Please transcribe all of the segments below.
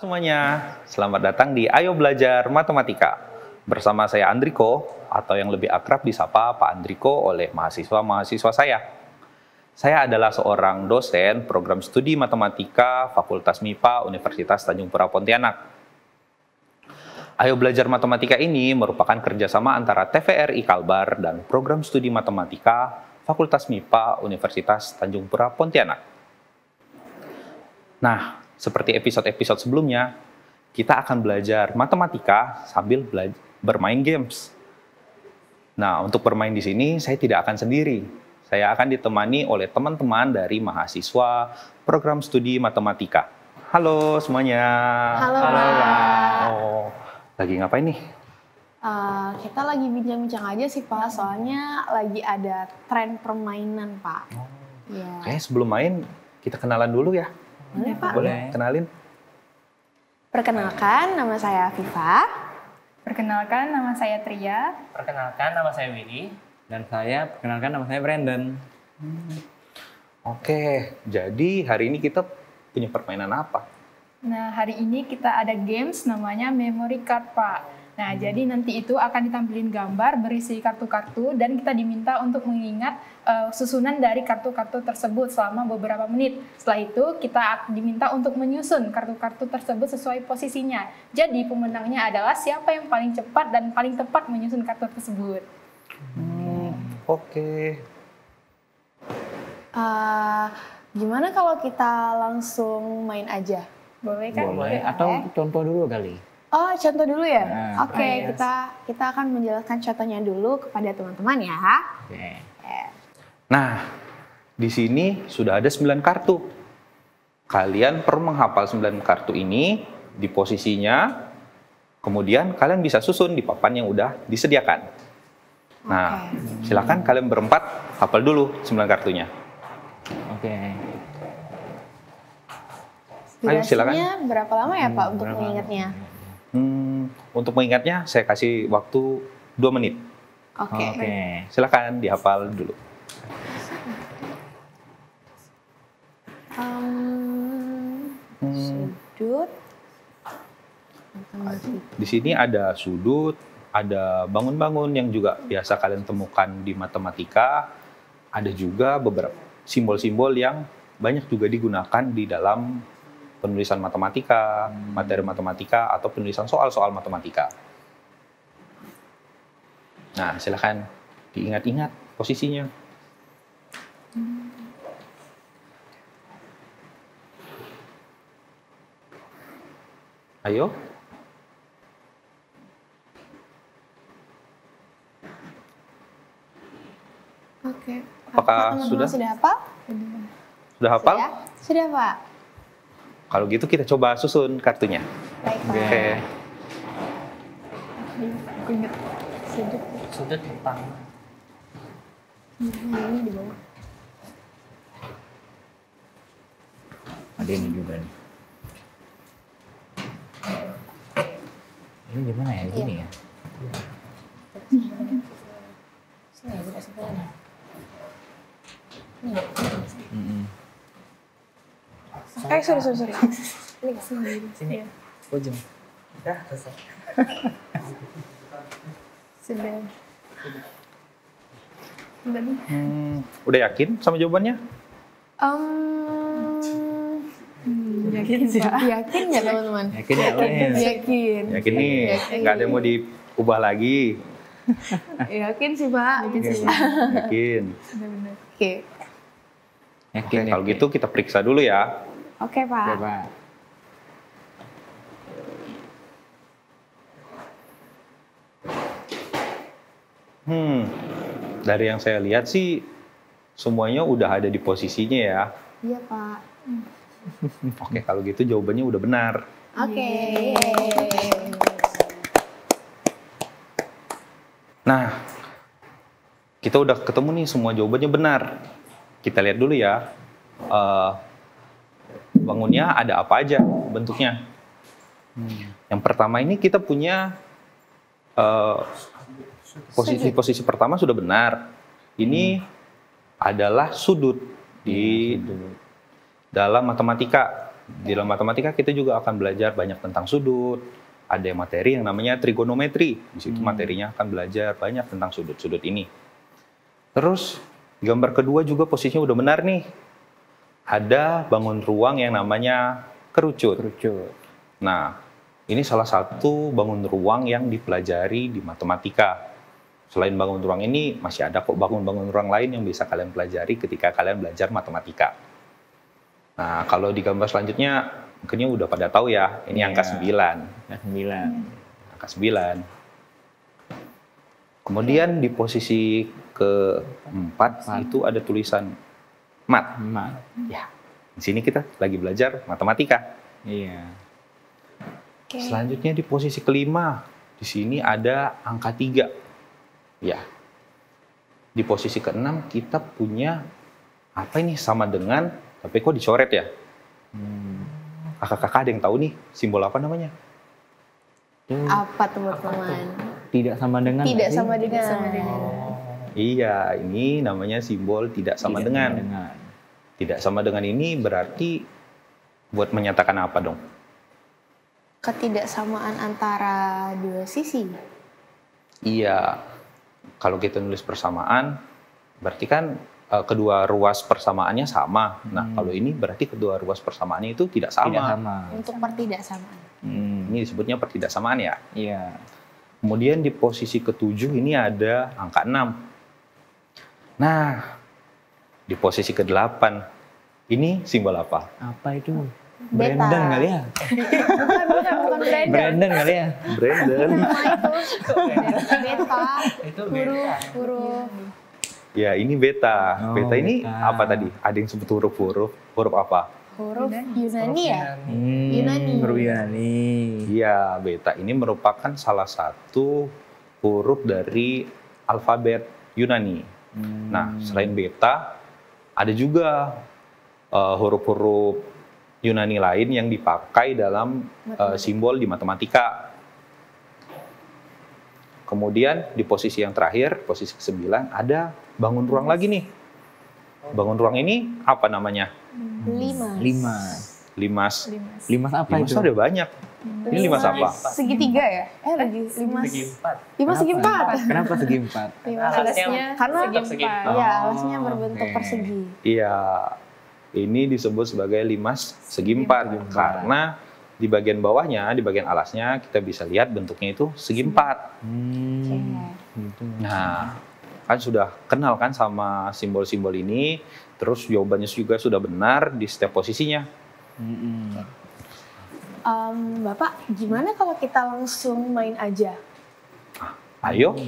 semuanya, selamat datang di Ayo Belajar Matematika. Bersama saya Andriko, atau yang lebih akrab disapa Pak Andriko oleh mahasiswa-mahasiswa saya. Saya adalah seorang dosen program studi matematika Fakultas MIPA Universitas Tanjung Pura Pontianak. Ayo Belajar Matematika ini merupakan kerjasama antara TVRI Kalbar dan program studi matematika Fakultas MIPA Universitas Tanjung Pura Pontianak. Nah, seperti episode-episode sebelumnya, kita akan belajar matematika sambil bermain games. Nah, untuk bermain di sini saya tidak akan sendiri. Saya akan ditemani oleh teman-teman dari mahasiswa program studi matematika. Halo semuanya. Halo, Pak. Oh, lagi ngapain nih? Kita lagi bincang-bincang aja sih, Pak. Soalnya lagi ada tren permainan, Pak. Ya. Oke, sebelum main kita kenalan dulu ya. Boleh, Pak? Boleh, kenalin. Perkenalkan, nama saya Viva. Perkenalkan, nama saya Tria. Perkenalkan, nama saya Willy. Dan saya, perkenalkan, nama saya Brandon. Oke, jadi hari ini kita punya permainan apa? Nah, hari ini kita ada games namanya Memory Card, Pak. Nah, jadi nanti itu akan ditampilin gambar berisi kartu-kartu dan kita diminta untuk mengingat susunan dari kartu-kartu tersebut selama beberapa menit. Setelah itu, kita diminta untuk menyusun kartu-kartu tersebut sesuai posisinya. Jadi, pemenangnya adalah siapa yang paling cepat dan paling tepat menyusun kartu tersebut. Oke. Gimana kalau kita langsung main aja? Boleh kan? Boleh, atau contoh dulu kali. Oh, contoh dulu ya? Nah, Oke, yes. kita akan menjelaskan contohnya dulu kepada teman-teman ya. Oke. Nah, di sini sudah ada 9 kartu. Kalian perlu menghafal 9 kartu ini di posisinya, kemudian kalian bisa susun di papan yang udah disediakan. Nah, silakan kalian berempat hafal dulu 9 kartunya. Oke. Ayo, silakan. Durasinya berapa lama ya, Pak, untuk berapa mengingatnya? Untuk mengingatnya, saya kasih waktu 2 menit. Oke. Oke. Silakan dihafal dulu. Sudut. Di sini ada sudut, ada bangun-bangun yang juga biasa kalian temukan di matematika. Ada juga beberapa simbol-simbol yang banyak juga digunakan di dalam penulisan matematika, materi matematika, atau penulisan soal-soal matematika. Nah, silakan diingat-ingat posisinya. Ayo. Oke. Apakah teman-teman sudah hafal? Sudah hafal? Sudah, Pak. Kalau gitu kita coba susun kartunya. Baik, Pak. Oke. Aku ingat. Sudut. Sudut pertama. Ini di bawah. Ada ini juga nih. Ini gimana ya? Di sini ya? Sini ya, kita sebelah. Sorry. Ini ke sini. Sini. Ujung. Udah, selesai. Sudah. Udah yakin sama jawabannya? Yakin sih, Pak. Yakin nggak, teman-teman? Yakin ya? Yakin. Yakin nih, nggak ada yang mau diubah lagi. Yakin sih, Pak. Yakin. Benar-benar. Oke. Yakin. Oke, kalau gitu kita periksa dulu ya. Oke, Pak. Coba. Dari yang saya lihat sih semuanya udah ada di posisinya ya. Iya, Pak. Oke, kalau gitu jawabannya udah benar. Oke. Nah, kita udah ketemu nih semua jawabannya benar. Kita lihat dulu ya. Bangunnya ada apa aja bentuknya. Yang pertama ini kita punya posisi pertama sudah benar. Ini adalah sudut di dalam matematika. Di dalam matematika kita juga akan belajar banyak tentang sudut. Ada materi yang namanya trigonometri. Di situ materinya akan belajar banyak tentang sudut-sudut ini. Terus gambar kedua juga posisinya udah benar nih. Ada bangun ruang yang namanya kerucut. Nah, ini salah satu bangun ruang yang dipelajari di matematika. Selain bangun ruang ini, masih ada kok bangun-bangun ruang lain yang bisa kalian pelajari ketika kalian belajar matematika. Nah, kalau di gambar selanjutnya, mungkinnya udah pada tahu ya, ini angka 9. Angka 9. Kemudian di posisi keempat itu ada tulisan mat. Ya, di sini kita lagi belajar matematika. Iya. Selanjutnya di posisi kelima, di sini ada angka 3. Ya. Di posisi keenam kita punya apa ini sama dengan, tapi kok dicoret ya? Kakak-kakak ada yang tahu nih simbol apa namanya? Apa teman-teman? Tidak sama dengan. Tidak sama dengan. Iya, ini namanya simbol tidak sama dengan. Tidak sama dengan ini berarti buat menyatakan apa dong? Ketidaksamaan antara dua sisi. Iya, kalau kita nulis persamaan, berarti kan kedua ruas persamaannya sama. Nah, kalau ini berarti kedua ruas persamaannya itu tidak sama. Untuk pertidaksamaan. Ini disebutnya pertidaksamaan ya. Iya. Kemudian di posisi ketujuh ini ada angka 6. Nah, di posisi ke-8, ini simbol apa? Apa itu? Beta. Brandon kali ya? Bukan Brandon. Brandon kali ya? Brandon. Beta. Itu Huruf. Ya, ini beta. Oh, Beta ini beta. apa tadi? Ada yang sebut huruf-huruf. Huruf apa? Huruf Yunani ya? Yunani. Huruf Yunani. Iya, beta ini merupakan salah satu huruf dari alfabet Yunani. Nah, selain beta, ada juga huruf-huruf Yunani lain yang dipakai dalam simbol di matematika. Kemudian di posisi yang terakhir, posisi ke-9, ada bangun ruang lagi nih. Bangun ruang ini apa namanya? Limas. Limas apa Limas itu? ada banyak. Ini limas apa? Segitiga ya? Limas. Limas segi empat. Kenapa segi 4? Alasnya Karena segi empat. ya alasnya berbentuk oke. persegi. Iya, ini disebut sebagai limas segi empat karena di bagian bawahnya, di bagian alasnya kita bisa lihat bentuknya itu segi empat. Gitu. Nah, kan sudah kenal kan sama simbol-simbol ini, terus jawabannya juga sudah benar di setiap posisinya. Bapak, gimana kalau kita langsung main aja? Ayo,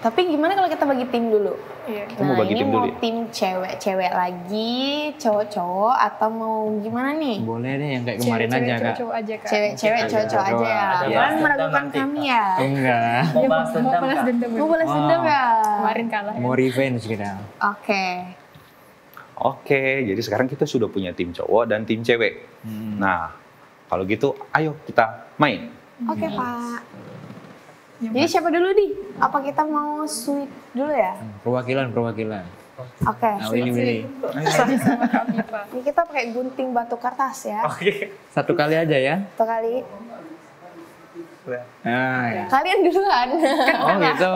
Tapi gimana kalau kita bagi tim dulu? Iya. Kita mau bagi ini tim mau dulu ya? tim cewek-cewek lagi, cowok-cowok, atau mau gimana nih? Boleh deh yang kayak kemarin aja, Kak. Cowok aja, Kak. Cewek-cewek, cowok-cowok aja ya. Ada Kalian balas meragukan dendam nanti, kami Pak. ya? Enggak. Mau balas Mau dendam, balas Kak? dendam. Mau balas dendam ya? Kemarin kalah. Mau revenge kita. Oke. oke. Jadi sekarang kita sudah punya tim cowok dan tim cewek. Nah, kalau gitu, ayo kita main. Oke, Pak. Jadi siapa dulu nih? Apa kita mau sweet dulu ya? Perwakilan. Oke. Nah, ini. Sama Kak Pipa. Ini kita pakai gunting batu kertas ya. Satu kali aja ya. Satu kali. Nah, ya. Kalian duluan. Oh gitu.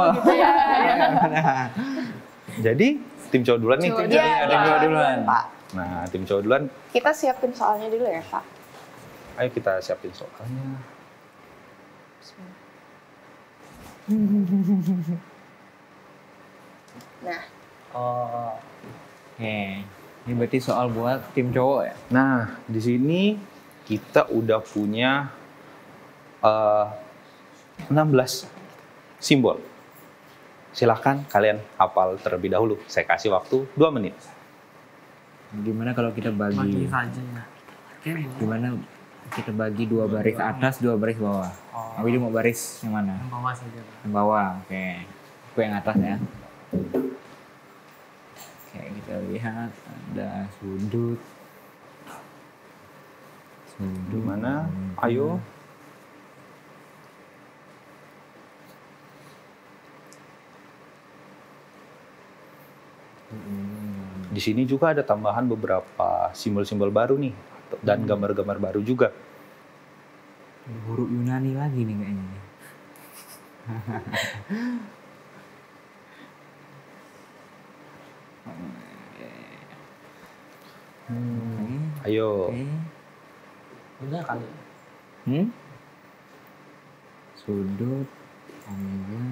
Jadi, tim cowok duluan nih. Cowok Iya, Tim cowok duluan. Pak. Nah, tim cowok duluan, Kita siapin soalnya dulu ya, Pak. ayo kita siapin soalnya. Nah, Oh, Oke. Ini berarti soal buat tim cowok ya. Nah, di sini kita udah punya 16 simbol. Silahkan kalian hafal terlebih dahulu. Saya kasih waktu 2 menit. Gimana kalau kita bagi bagi? saja ya. Oke. Gimana kita bagi 2 baris atas, 2 baris bawah? Oh. Aku mau baris yang mana? Yang bawah saja. Yang bawah. Oke. Aku yang atas ya. Oke, kita lihat ada sudut. Di mana? Ayo. Di sini juga ada tambahan beberapa simbol-simbol baru nih. dan gambar-gambar baru juga. Huruf Yunani lagi nih kayaknya. Ayo. Oke. Udah kali. Sudut omega.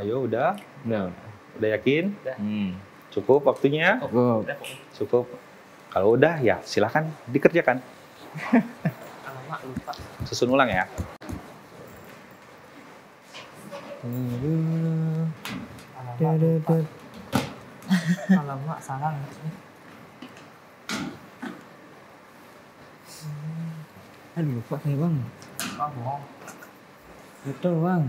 Ayo, udah? Udah. Udah yakin? Hmm. Cukup waktunya? Cukup. Udah pokoknya. Cukup. Kalau udah, ya silahkan dikerjakan. Alamak lupa. Susun ulang ya. Alamak lupa. Alamak salah. Aduh, lupa nih bang. Ah, bohong. Betul bang.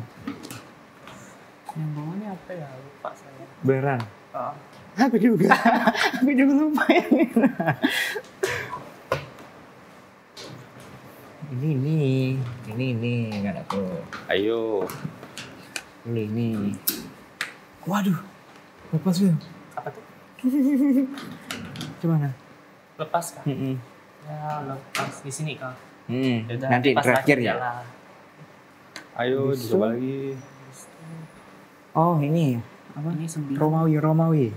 Yang bawahnya apa ya? Lupa saya. Beneran. Ah. Aku juga. Aku juga lupa ini. Ini nggak ada tuh. Ayo. Ini. Waduh. Lepas ya. Apa tuh? Gimana? Lepas kan? Ya lepas di sini kan. Yaudah, Nanti lepas terakhir lagi ya. lah. Ayo, Bisa. dicoba lagi. Oh ini apa? Ini 9. Romawi.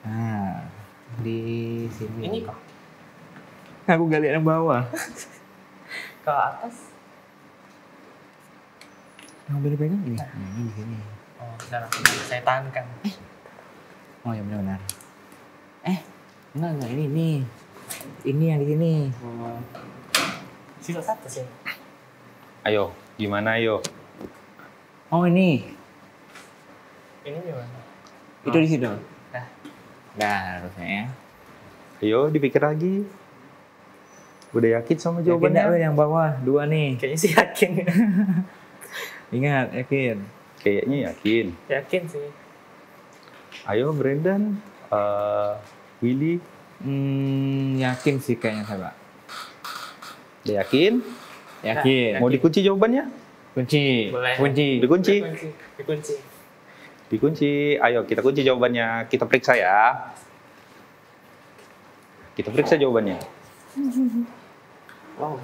Nah di sini. Ini kok Aku gak lihat yang bawah. ke atas. Yang boleh pegang ini. Ini di sini. Oh, udah saya tahankan. Oh ya benar-benar. Enggak ini. Ini yang di sini. Oh. Sisa satu sih. Ayo, gimana ayo? Oh ini. Ini gimana? Itu di situ. Dah. Dah harusnya ya. Ayo, dipikir lagi. Udah yakin sama Yakin nggak jawabannya? yang bawah? 2 nih. Kayaknya sih yakin. Ingat, yakin. Kayaknya yakin. Yakin sih. Ayo, Brandon. Willy. Yakin sih kayaknya saya, Pak. Udah yakin? Yakin. Mau dikunci jawabannya? Kunci. Boleh. Kunci. Dikunci? Dikunci. Dikunci. Ayo, kita kunci jawabannya. Kita periksa ya. Kita periksa jawabannya. Wow.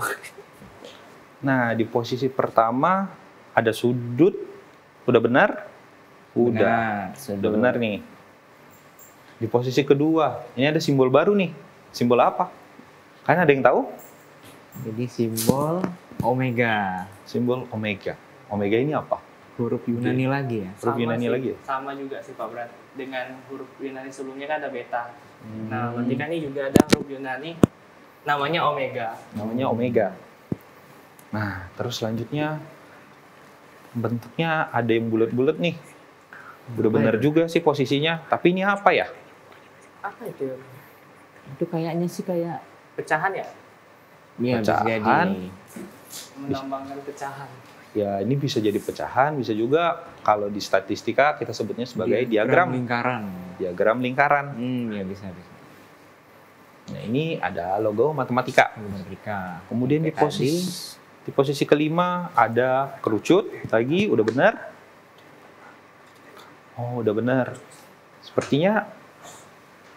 Nah, di posisi pertama ada sudut. Udah benar? Udah. Udah benar nih. Di posisi kedua, ini ada simbol baru nih. Simbol apa? Kan ada yang tahu? Jadi simbol omega. Simbol omega. Omega ini apa? Huruf Yunani lagi ya. Huruf Yunani lagi ya? Sama juga sih Pak Brat. Dengan huruf Yunani sebelumnya kan ada beta. Hmm. Nah, berarti kan ini juga ada huruf Yunani namanya omega. Namanya omega. Nah, terus selanjutnya bentuknya ada yang bulat-bulat nih. Udah benar juga sih posisinya. Tapi ini apa ya? Apa itu? Itu kayaknya sih kayak Pecahan ya? iya, bisa Pecahan. jadi. Melambangkan pecahan. Ya, ini bisa jadi pecahan, bisa juga kalau di statistika kita sebutnya sebagai diagram lingkaran. lingkaran. Ya bisa. Nah, ini ada logo matematika. Matematika. Kemudian Kayak di posisi kelima ada kerucut lagi, udah benar. Oh, udah benar. Sepertinya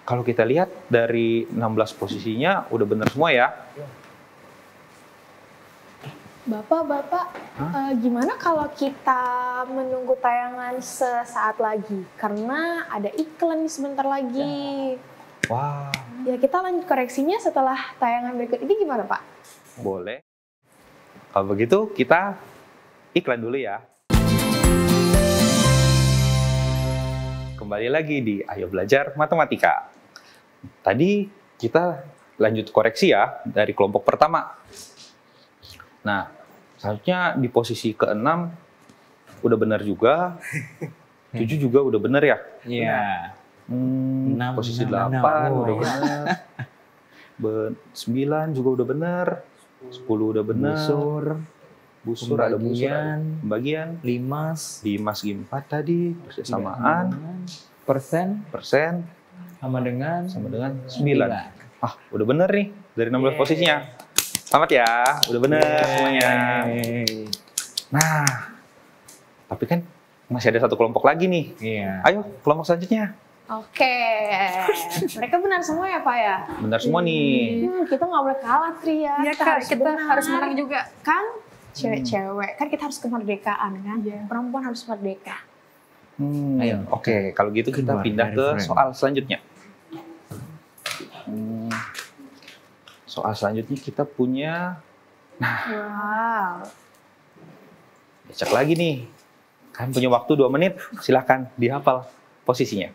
kalau kita lihat dari 16 posisinya udah benar semua ya. Bapak, gimana kalau kita menunggu tayangan sesaat lagi? Karena ada iklan nih sebentar lagi. Wah, Ya, kita lanjut koreksinya setelah tayangan berikut ini gimana, Pak? boleh. Kalau begitu kita iklan dulu ya. Kembali lagi di Ayo Belajar Matematika. Tadi kita lanjut koreksi ya dari kelompok pertama. Nah, selanjutnya di posisi ke-6 udah benar juga. 7 juga udah benar ya? Iya. Posisi 6 8 oh, udah ya. benar. 9 juga udah benar. 10 udah benar. Busur ada busur. Pembagian. Limas. Di mas 4 tadi, persamaan, Persen persen, sama dengan 9. Ah, udah bener nih dari 16 posisinya. Selamat ya, udah bener semuanya. Nah, tapi kan masih ada satu kelompok lagi nih. Iya. Ayo, kelompok selanjutnya. Oke, mereka benar semua ya Pak ya? Benar semua nih. Kita nggak boleh kalah Tria. Iya Kak, kita benar. harus menang juga. Kan cewek-cewek, kan kita harus kemerdekaan kan? Iya. Perempuan harus merdeka. Ayo. Oke, kalau gitu kita Keluar pindah dari ke frame. soal selanjutnya. Soal selanjutnya kita punya, Wow. cek lagi nih. Kan punya waktu 2 menit, silahkan dihafal posisinya.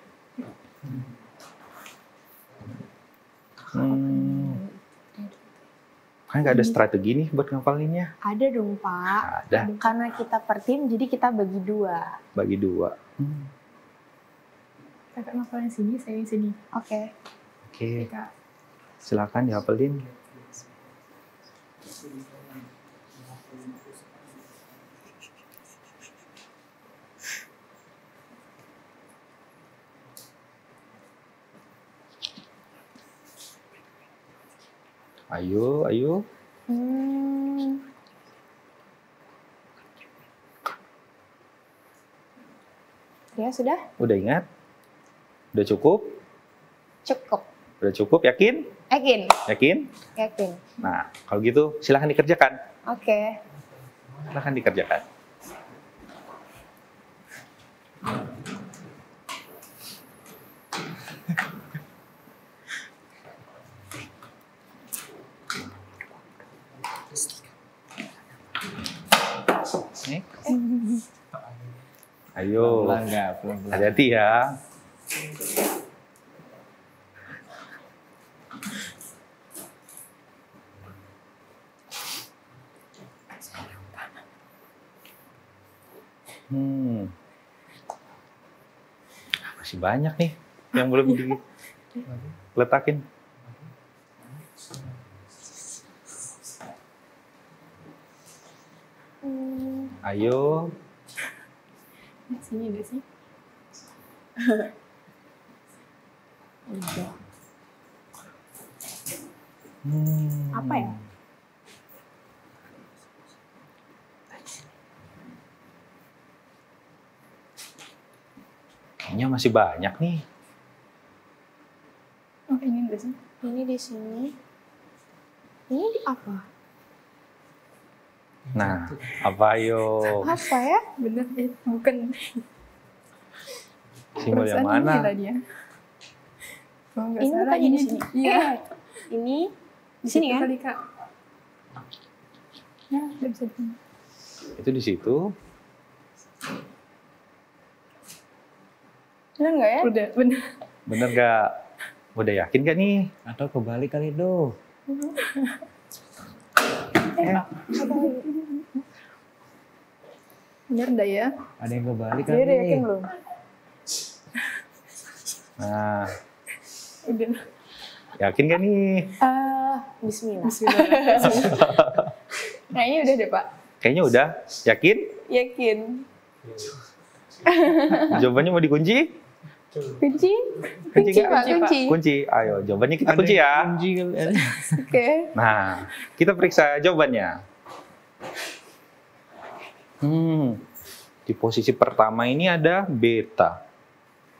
Kan nggak ada strategi nih buat ngapalinnya. Ada dong Pak. Ada. Karena kita per tim, jadi kita bagi 2. Bagi 2. Kakak ngapalin sini, saya yang sini. Oke. Oke, Kak. silakan dihafalin. Ayo, ayo. Ya sudah? Udah ingat? Udah cukup? Cukup. Udah cukup, yakin? Yakin? Yakin? Yakin. Nah, kalau gitu silahkan dikerjakan. Oke. Silahkan dikerjakan. Nih. Ayo, Pelan nggak? Pelan-pelan. hati-hati ya. Masih banyak nih yang belum diletakin. Ayo. Sini deh sih. Apa ya? Kayaknya masih banyak nih. Oh, ini deh sih. Ini di sini. Ini di apa? Nah, apa ayo? Apa ya? Bener, bukan. Simbol yang Perasaan mana? Ini tadi ya. Oh, nggak Ini salah, bukannya ini di sini. Iya. Ini di sini Itu kan? kali, Kak. Ya, udah bisa di sini. Itu di situ. Benar nggak ya? Udah, bener. Bener gak? Udah yakin gak nih? Atau kebalik kali Do. Bener dah ya. Ada yang kebalik Dia kali. udah yakin belum? Nah, Udah. yakin gak nih? Bismillah. Nah, ini udah deh, Pak. Kayaknya udah. Yakin? Yakin. Jawabannya mau dikunci? Kunci? Kunci Kunci, nggak? Pak, kunci. Kunci. Ayo, jawabannya kita Ada kunci yang ya. kunci kali. Oke. Nah, kita periksa jawabannya. Di posisi pertama ini ada beta.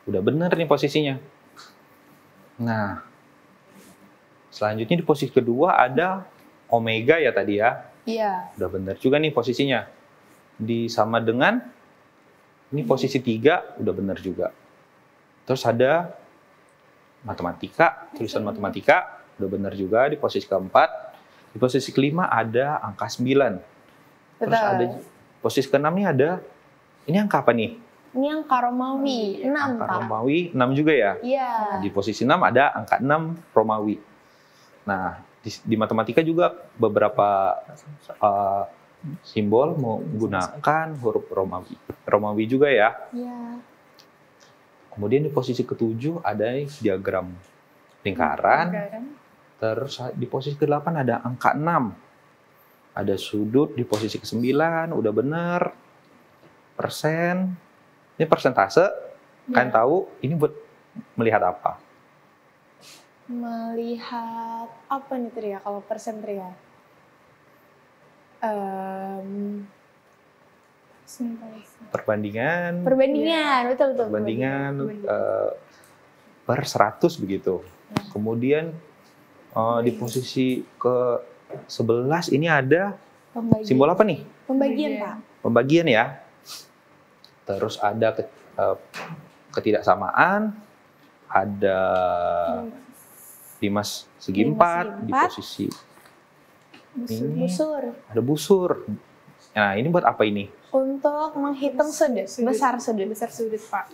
Udah bener nih posisinya. Nah, selanjutnya di posisi kedua ada omega ya tadi ya. Iya. Udah bener juga nih posisinya. Sama dengan, ini posisi 3 udah bener juga. Terus ada matematika, tulisan matematika, udah bener juga di posisi keempat. Di posisi kelima ada angka 9. Terus Betul. ada posisi keenam nih ada, ini angka apa nih? Ini angka Romawi 6, Angka Pak. Romawi 6 juga ya? Iya. Di posisi 6 ada angka 6 Romawi. Nah, di matematika juga beberapa simbol menggunakan huruf Romawi. Romawi juga ya. Iya. Kemudian di posisi ketujuh ada diagram lingkaran. Lingkaran. Terus di posisi ke-8 ada angka 6. Ada sudut di posisi ke-9, udah bener. Persen. Ini persentase. Kalian tahu ini buat melihat apa? Melihat apa nih Tria? Kalau persen Tria? Perbandingan. Perbandingan, betul betul. Perbandingan per 100 begitu. Kemudian di posisi ke-11 ini ada Pembagian. simbol apa nih? Pembagian, Pak. Pembagian ya. Terus ada ketidaksamaan, ada Dimas segi 4 di posisi ini. Busur. Ada busur. Nah, ini buat apa ini? Untuk menghitung sudut, besar sudut. Besar sudut, Pak.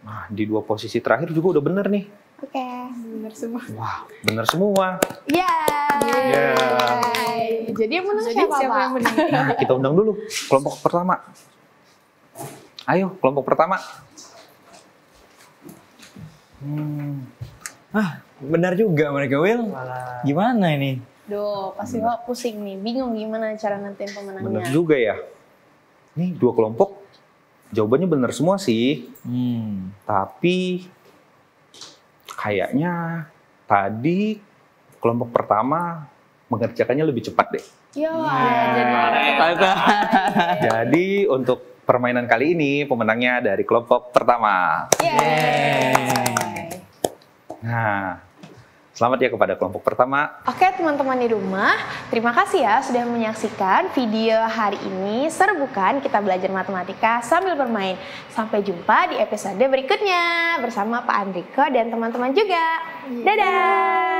Nah, di 2 posisi terakhir juga udah bener nih. Oke. Benar semua. Wah, bener semua. Yeay. Jadi yang menang Jadi siapa, siapa Pak? yang menang? Nah, kita undang dulu kelompok pertama. Ayo, kelompok pertama. Benar juga mereka, Will. Gimana ini? Duh, pasti Pak pusing nih. Bingung gimana cara nentuin Bener pemenangnya. juga ya. Nih, 2 kelompok jawabannya bener semua sih. Tapi kayaknya tadi kelompok pertama mengerjakannya lebih cepat deh. Ya, Jadi untuk permainan kali ini pemenangnya dari kelompok pertama. Yeay. Nah, selamat ya kepada kelompok pertama. Oke teman-teman di rumah, terima kasih ya sudah menyaksikan video hari ini. Seru bukan kita belajar matematika sambil bermain. Sampai jumpa di episode berikutnya bersama Pak Andriko dan teman-teman juga. Dadah!